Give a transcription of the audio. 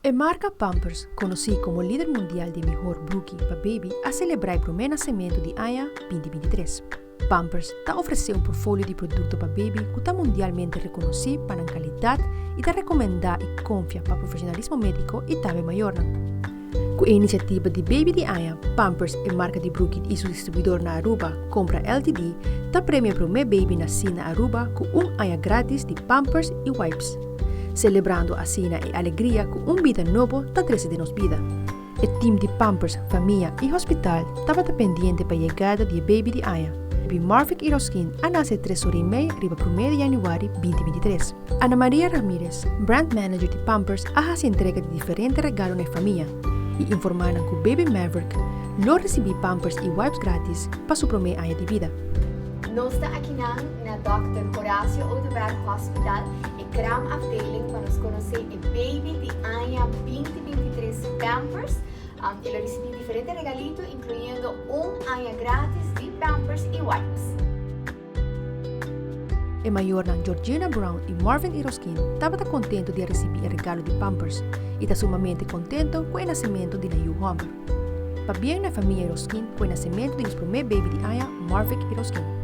A marca Pampers, conhecida como líder mundial de mejor brookie para baby, a celebrar o primeiro nascimento de Aya 2023. Pampers está oferecendo um portfólio de produtos para baby que está mundialmente reconhecido para a qualidade e está recomendado e confia para profissionalismo médico e também maior. Com a iniciativa de Baby de Aya, Pampers, a marca de brookie e seu distribuidor na Aruba, Compra Ltd, está premia para o meu baby nascido na Aruba com Aya grátis de Pampers e Wipes. Celebrando a cena e alegria com vida novo da 13 de nos vida. O time de Pampers, família e hospital estava pendiente para a chegada de baby de Aya. E Marvick e Roskin a nascer 3 horas e meia riba 1 de januário 2023. Ana Maria Ramírez, brand manager de Pampers, a entrega de diferentes regalos na família e informaram que o baby Maverick lo recebeu Pampers e wipes grátis para sua primeira área de vida. Nós estamos aqui na Dr. Horacio Odeberg Hospital e gram afdeling para nos conhecer o baby de Aya 2023 Pampers. Ele recebeu diferentes regalitos, incluindo Aya grátis de Pampers e Wipes. A maior Georgina Brown e Marvin Iroskin estavam contentes de receber o regalo de Pampers e está sumamente contente com o nascimento de Nayu Homer. Para bem na família Iroskin com o nascimento de nosso primeiro baby de Aya, Marvin Iroskin.